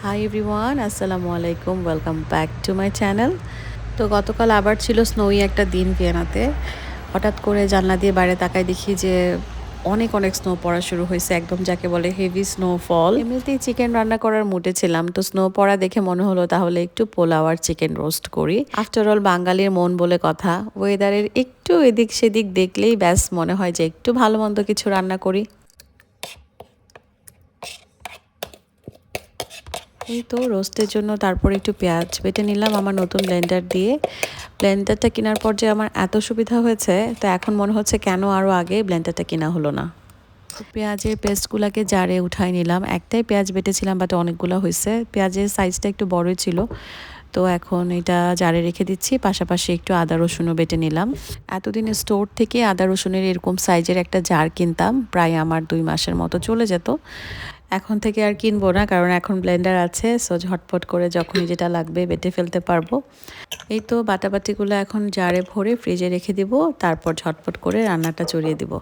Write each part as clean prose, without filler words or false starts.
Hi everyone, আসসালামু আলাইকুম, welcome back to my channel. তো গতকাল আবার ছিল স্নোই একটা দিন ভিয়েনাতে। হঠাৎ করে জানলা দিয়ে বাইরে তাকায় দেখি যে অনেক অনেক স্নো পড়া শুরু হয়েছে, একদম যাকে বলে হেভি স্নোফল। এমনিতেই চিকেন রান্না করার মুডে ছিলাম, তো স্নো পড়া দেখে মনে হলো তাহলে একটু পোলাও আর চিকেন রোস্ট করি। আফটার অল বাঙালির মন বলে কথা, ওয়েদারের একটু এদিক সেদিক দেখলেই ব্যাস মনে হয় যে একটু ভালো মন্দ কিছু রান্না করি। এই তো রোস্টের জন্য তারপর একটু পেঁয়াজ বেটে নিলাম আমার নতুন ব্লেন্ডার দিয়ে। ব্লেন্ডারটা কেনার পর যে আমার এত সুবিধা হয়েছে, তো এখন মনে হচ্ছে কেন আরও আগে ব্লেন্ডারটা কেনা হলো না। পেঁয়াজের পেস্টগুলোকে জারে উঠাই নিলাম। একটাই পেঁয়াজ বেটেছিলাম, বাট অনেকগুলো হয়েছে। পেঁয়াজের সাইজটা একটু বড়ই ছিল, তো এখন এটা জারে রেখে দিচ্ছি। পাশাপাশি একটু আদা রসুনও বেটে নিলাম। এতদিন স্টোর থেকে আদা রসুনের এরকম সাইজের একটা জার কিনতাম, প্রায় আমার 2 মাসের মতো চলে যেত। এখন থেকে আর কিনবো না, কারণ এখন ব্লেন্ডার আছে, সো ঝটপট করে যখনই যেটা লাগবে বেটে ফেলতে পারবো। এই তো বাটাবাটিগুলো এখন জারে ভরে ফ্রিজে রেখে দিব, তারপর ঝটপট করে রান্নাটা চড়িয়ে দিব।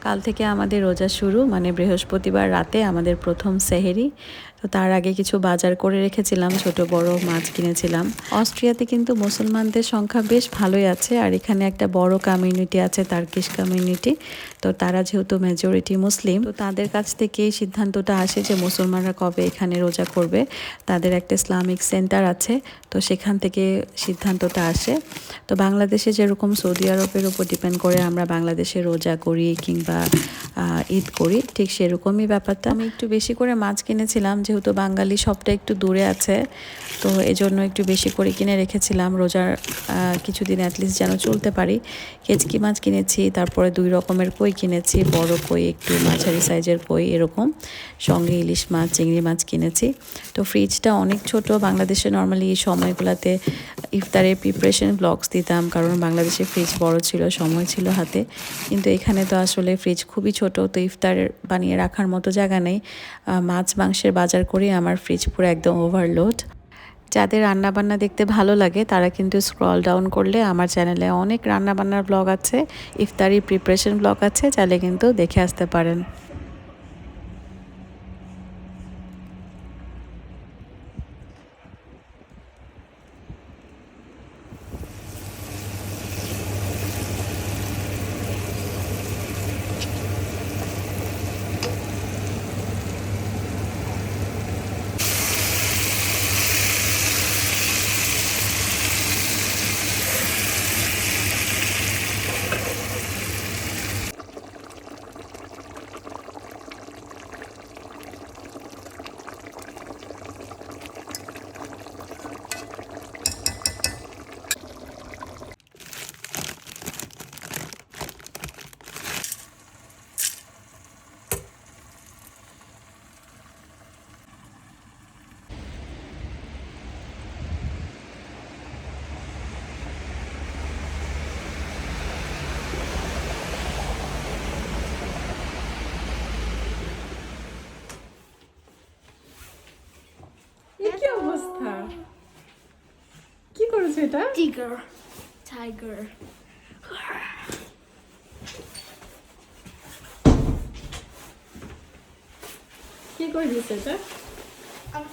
কাল থেকে আমাদের রোজা শুরু, মানে বৃহস্পতিবার রাতে আমাদের প্রথম সেহেরি। তো তার আগে কিছু বাজার করে রেখেছিলাম, ছোট বড় মাছ কিনেছিলাম। অস্ট্রিয়াতে কিন্তু মুসলমানদের সংখ্যা বেশ ভালোই আছে, আর এখানে একটা বড় কমিউনিটি আছে, তার্কিশ কমিউনিটি। তো তারা যেহেতু মেজরিটি মুসলিম, তো তাদের কাছ থেকে এই সিদ্ধান্তটা আসে যে মুসলমানরা কবে এখানে রোজা করবে। তাদের একটা ইসলামিক সেন্টার আছে, তো সেখান থেকে সিদ্ধান্তটা আসে। তো বাংলাদেশে যেরকম সৌদি আরবের উপর ডিপেন্ড করে আমরা বাংলাদেশে রোজা করি কিংবা ঈদ করি, ঠিক সেরকমই ব্যাপারটা। আমি একটু বেশি করে মাছ কিনেছিলাম, যেহেতু বাঙালি শপটা একটু দূরে আছে, তো এজন্য একটু বেশি করে কিনে রেখেছিলাম রোজার কিছুদিন অ্যাটলিস্ট যেন চলতে পারি। কেচকি মাছ কিনেছি, তারপরে 2 রকমের কই কিনেছি, বড় কই, একটু মাঝারি সাইজের কই এরকম, সঙ্গে ইলিশ মাছ, চিংড়ি মাছ কিনেছি। তো ফ্রিজটা অনেক ছোট। বাংলাদেশে নর্মালি এই সময়গুলোতে ইফতারের প্রিপারেশন ব্লগস দিতাম, কারণ বাংলাদেশে ফ্রিজ বড় ছিল, সময় ছিল হাতে। কিন্তু এখানে তো আসলে ফ্রিজ খুবই ছোট, তো ইফতার বানিয়ে রাখার মতো জায়গা নেই। মাছ মাংসের বাজার করে আমার ফ্রিজ পুরো একদম ওভারলোড। যাদের রান্নাবান্না দেখতে ভালো লাগে তারা কিন্তু স্ক্রল ডাউন করলে আমার চ্যানেলে অনেক রান্নাবান্নার ব্লগ আছে, ইফতারি প্রিপারেশন ব্লগ আছে, চাইলে কিন্তু দেখে আসতে পারেন। কি অবস্থা, কি করেছে এটা? Tiger. Tiger. কি করে দিছে এটা?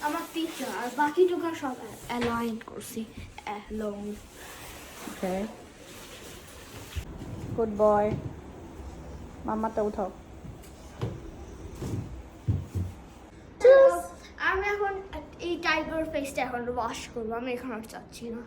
আমার টিচার আর বাকি টুকা সব অ্যালাইন করছি অ্যালং। ওকে, গুড বয়। মামাটা উঠাও। আমি এখন এই টাইগার ফেসটা এখন ওয়াশ করবো, আমি এখন আর চাচ্ছি না।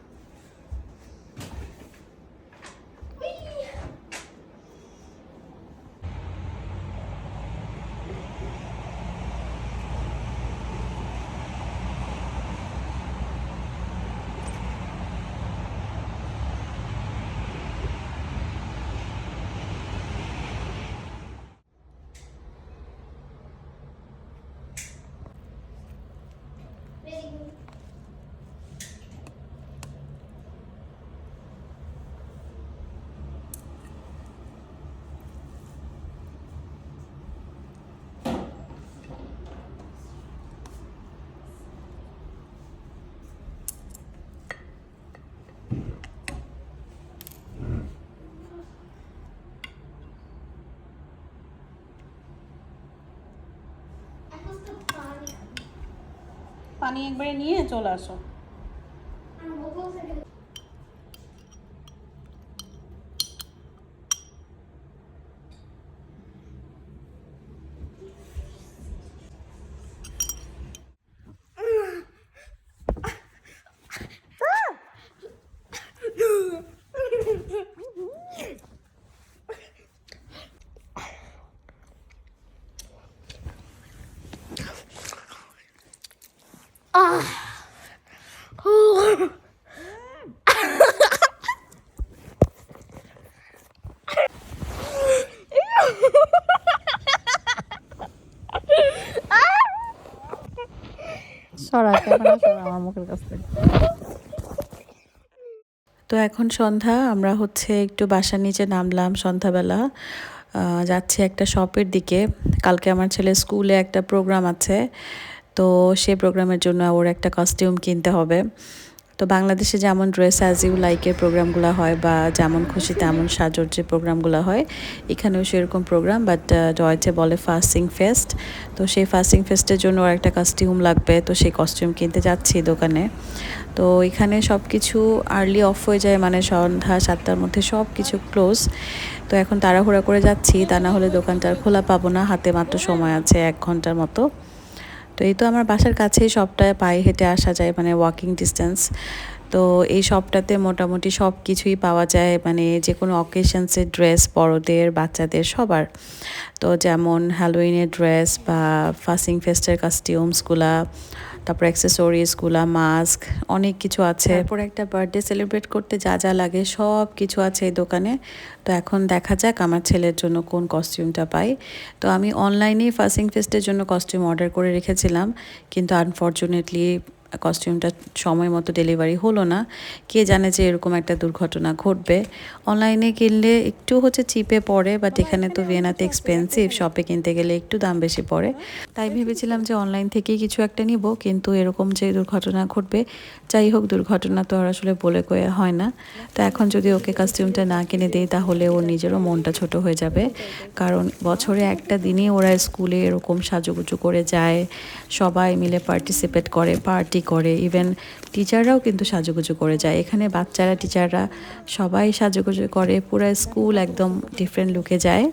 পানি একবারে নিয়ে চলে আসো। সরা ক্যামেরা সরা আমার মুখের কাছ থেকে। তো এখন সন্ধ্যা, আমরা হচ্ছে একটু বাসার নিচে নামলাম সন্ধ্যাবেলা, যাচ্ছি একটা শপের দিকে। কালকে আমার ছেলের স্কুলে একটা প্রোগ্রাম আছে, তো সেই প্রোগ্রামের জন্য ওর একটা কস্টিউম কিনতে হবে। তো বাংলাদেশে যেমন ড্রেস অ্যাজ ইউ লাইকের প্রোগ্রামগুলো হয় বা যেমন খুশি তেমন সাজর যে প্রোগ্রামগুলো হয়, এখানেও সেরকম প্রোগ্রাম, বাট ডয়েচে বলে ফাস্টিং ফেস্ট। তো সেই ফাস্টিং ফেস্টের জন্য ওর একটা কস্টিউম লাগবে, তো সেই কস্টিউম কিনতে যাচ্ছি দোকানে। তো এখানে সব কিছু আর্লি অফ হয়ে যায়, মানে সন্ধ্যা 7টার মধ্যে সব কিছু ক্লোজ। তো এখন তাড়াহুড়া করে যাচ্ছি, তা না হলে দোকানটা আর খোলা পাবো না। হাতে মাত্র সময় আছে 1 ঘন্টার মতো। তো এই তো আমার বাসার কাছেই শপটায়, পায়ে হেঁটে আসা যায়, মানে ওয়াকিং ডিস্টেন্স। তো এই শপটাতে মোটামুটি সব কিছুই পাওয়া যায়, মানে যে কোনো অকেশনসের ড্রেস, বড়দের বাচ্চাদের সবার। তো যেমন হ্যালোইনের ড্রেস বা ফাস্টিং ফেস্টের কাস্টিউমসগুলা, তারপর অ্যাক্সেসরিজগুলা, মাস্ক, অনেক কিছু আছে। তারপর একটা বার্থডে সেলিব্রেট করতে যা যা লাগে সব কিছু আছে এই দোকানে। তো এখন দেখা যাক আমার ছেলের জন্য কোন কস্টিউমটা পাই। তো আমি অনলাইনেই ফাস্টিং ফেস্টের জন্য কস্টিউম অর্ডার করে রেখেছিলাম, কিন্তু আনফর্চুনেটলি কস্টিউমটা সময় মতো ডেলিভারি হলো না। কে জানে যে এরকম একটা দুর্ঘটনা ঘটবে। অনলাইনে কিনলে একটু হচ্ছে চিপে পড়ে, বাট এখানে তো ভিয়েনাতে এক্সপেন্সিভ, শপে কিনতে গেলে একটু দাম বেশি পড়ে। তাই ভেবেছিলাম যে অনলাইন থেকেই কিছু একটা নিব, কিন্তু এরকম যে দুর্ঘটনা ঘটবে, যাই হোক দুর্ঘটনা তো আর আসলে বলে কয়ে হয় না। তো এখন যদি ওকে কস্টিউমটা না কিনে দিই তাহলে ওর নিজেরও মনটা ছোট হয়ে যাবে, কারণ বছরে একটা দিনই ওরা স্কুলে এরকম সাজুগুজু করে যায়, সবাই মিলে পার্টিসিপেট করে, পার্টি করে, ইভেন টিচাররাও কিন্তু সাজুগুজু করে যায়। এখানে বাচ্চারা, টিচাররা সবাই সাজুগুজু করে, পুরো স্কুল একদম ডিফারেন্ট লুকে যায়।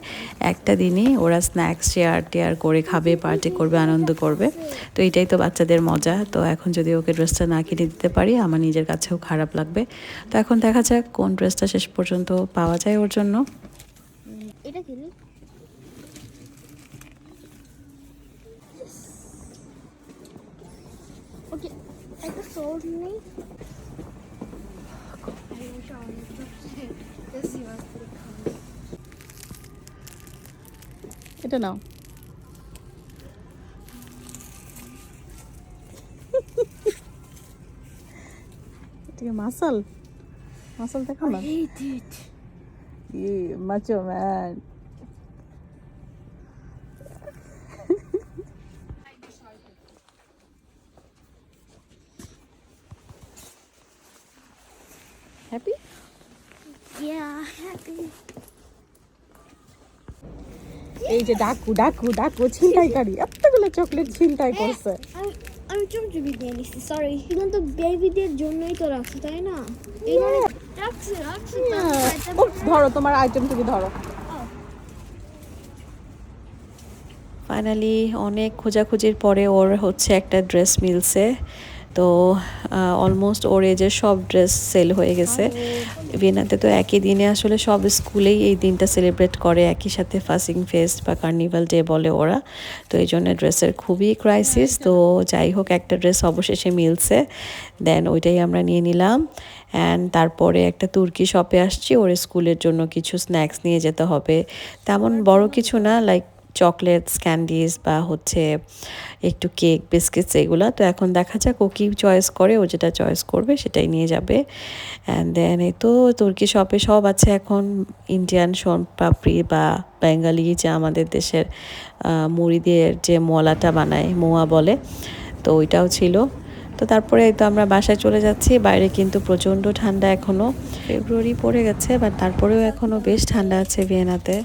একটা দিনই ওরা স্ন্যাক্স শেয়ার করে খাবে, পার্টি করবে, আনন্দ করবে। তো এটাই তো বাচ্চাদের মজা। তো এখন যদি ওকে ড্রেসটা না কিনে দিতে পারি আমার নিজের কাছেও খারাপ লাগবে। তো এখন দেখা যাক কোন ড্রেসটা শেষ পর্যন্ত পাওয়া যায় ওর জন্য। এটা কিনি। ওকে, একটা সোল নেই। এটা নাও। এটা মাসাল মাসাল দেখো না। Macho man. Happy? Yeah, happy. এই যে ডাকু ডাকু ডাকু ছিনতাইকারী এতগুলো চকলেট ছিনতাই করছে। আমি চমচমি দিয়ে নিচ্ছি, সরি। এগুলো তো বেবিদের জন্যই তো রাখছি, তাই না? এগুলো রাখছি রাখছি। ও, ধরো তোমার আইটেম, তুমি ধরো। ফাইনালি অনেক খোঁজাখুঁজির পরে ওর হচ্ছে একটা ড্রেস মিলছে। তো অলমোস্ট ওর এজের সব ড্রেস সেল হয়ে গেছে। ভিয়েনাতে তো একই দিনে আসলে সব স্কুলেই এই দিনটা সেলিব্রেট করে, একই সাথে ফাস্টিং ফেস্ট বা কার্নিভাল ডে বলে ওরা। তো এই জন্য ড্রেসের খুবই ক্রাইসিস। তো যাই হোক একটা ড্রেস অবশেষে মিলছে, দেন ওইটাই আমরা নিয়ে নিলাম। অ্যান্ড তারপরে একটা তুর্কি শপে আসছি, ওর স্কুলের জন্য কিছু স্ন্যাক্স নিয়ে যেতে হবে। তেমন বড় কিছু না, লাইক চকলেটস, ক্যান্ডিজ বা হচ্ছে একটু কেক, বিস্কিটস, এগুলো। তো এখন দেখা যাক ও কী চয়েস করে, ও যেটা চয়েস করবে সেটাই নিয়ে যাবে। অ্যান্ড দেন এই তো তুর্কি শপে সব আছে এখন, ইন্ডিয়ান সোন পাপড়ি বা বেঙ্গালি যে আমাদের দেশের মুড়িদের যে মলাটা বানায়, মোয়া বলে, তো ওইটাও ছিল। তো তারপরে এই তো আমরা বাসায় চলে যাচ্ছি। বাইরে কিন্তু প্রচণ্ড ঠান্ডা, এখনও ফেব্রুয়ারি পড়ে গেছে, বাট তারপরেও এখনও বেশ ঠান্ডা আছে ভিয়েনাতে।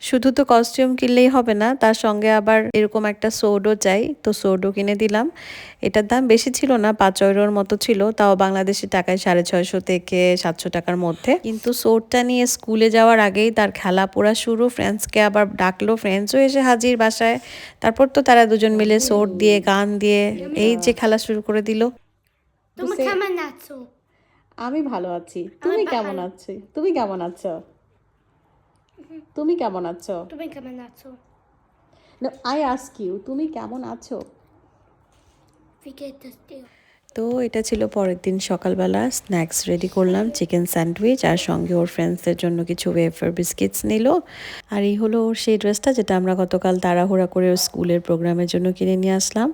শুধু তো কস্টিউম কিনলেই হবে না, তার সঙ্গে আবার এরকম একটা সোডও চাই, তো সোডও কিনে দিলাম। এটার দাম বেশি ছিল না, 5 ইউরোর মতো ছিল, তাও বাংলাদেশি টাকায় 650 থেকে 700 টাকার মধ্যে। কিন্তু সোডটা নিয়ে স্কুলে যাওয়ার আগেই তার খেলা পুরা শুরু, ফ্রেন্ডসকে আবার ডাকলো, ফ্রেন্ডসও এসে হাজির বাসায়। তারপর তো তারা দুজন মিলে সোড দিয়ে গান দিয়ে এই যে খেলা শুরু করে দিল। তুমি কেমন আছো? আমি ভালো আছি, তুমি কেমন আছো? তুমি কেমন আছো? তুমি কেমন আছো? তুমি কেমন আছো? No, I ask you, তুমি কেমন আছো? Wie geht es dir? তো এটা ছিল পরের দিন সকালবেলা। স্ন্যাক্স রেডি করলাম, চিকেন স্যান্ডউইচ, আর সঙ্গে ওর ফ্রেন্ডসদের জন্য কিছু ওয়েফার বিস্কিটস নিল। আর এই হলো ওর সেই ড্রেসটা যেটা আমরা গতকাল তাড়াহুড়া করে ওর স্কুলের প্রোগ্রামের জন্য কিনে নিয়ে আসলাম।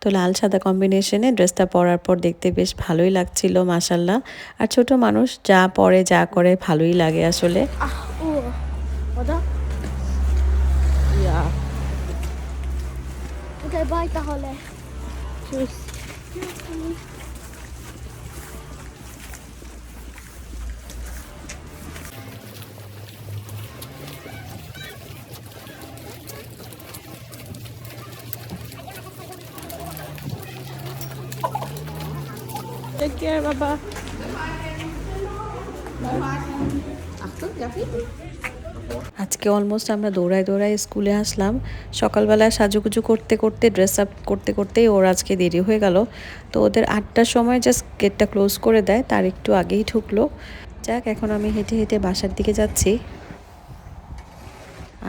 তো লাল সাদা কম্বিনেশনে ড্রেসটা পরার পর দেখতে বেশ ভালোই লাগছিল মাশাল্লাহ। আর ছোট মানুষ যা পরে যা করে ভালোই লাগে আসলে। Oder? Ja. Okay, bye তাহলে। Tschüss. Take care, Baba. Achtung, Jaffi. আজকে অলমোস্ট আমরা দৌড়ায় দৌড়ায় স্কুলে আসলাম। সকালবেলায় সাজুগুজু করতে করতে, ড্রেস আপ করতে করতেই ওর আজকে দেরি হয়ে গেল। তো ওদের 8টার সময় জাস্ট গেটটা ক্লোজ করে দেয়, তার একটু আগেই ঢুকলো। যাক, এখন আমি হেঁটে হেঁটে বাসার দিকে যাচ্ছি।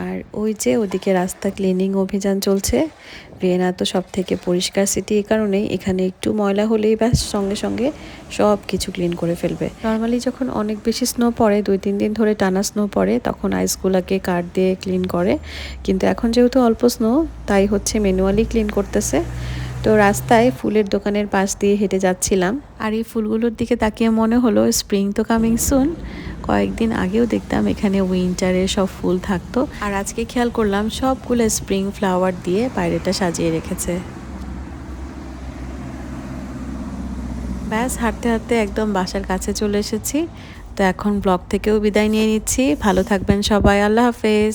আর ওই যে ওদিকে রাস্তা ক্লিনিং অভিযান চলছে। ভিয়েনা তো সব থেকে পরিষ্কার সিটি, এই কারণেই এখানে একটু ময়লা হলেই ব্যাস সঙ্গে সঙ্গে সব কিছু ক্লিন করে ফেলবে। নর্মালি যখন অনেক বেশি স্নো পড়ে, 2-3 দিন ধরে টানা স্নো পড়ে, তখন আইসগুলোকে কাঠ দিয়ে ক্লিন করে। কিন্তু এখন যেহেতু অল্প স্নো, তাই হচ্ছে ম্যানুয়ালি ক্লিন করতেছে। তো রাস্তায় ফুলের দোকানের পাশ দিয়ে হেঁটে যাচ্ছিলাম, আর এই ফুলগুলোর দিকে তাকিয়ে মনে হলো স্প্রিং তো কামিং সুন। কয়েকদিন আগেও দেখতাম এখানে উইন্টারের সব ফুল থাকতো, আর আজকে খেয়াল করলাম সবগুলো স্প্রিং ফ্লাওয়ার দিয়ে বাইরেটা সাজিয়ে রেখেছে। ব্যাস হাঁটতে হাঁটতে একদম বাসার কাছে চলে এসেছি। তো এখন ব্লগ থেকেও বিদায় নিয়ে নিচ্ছি। ভালো থাকবেন সবাই, আল্লাহ হাফেজ।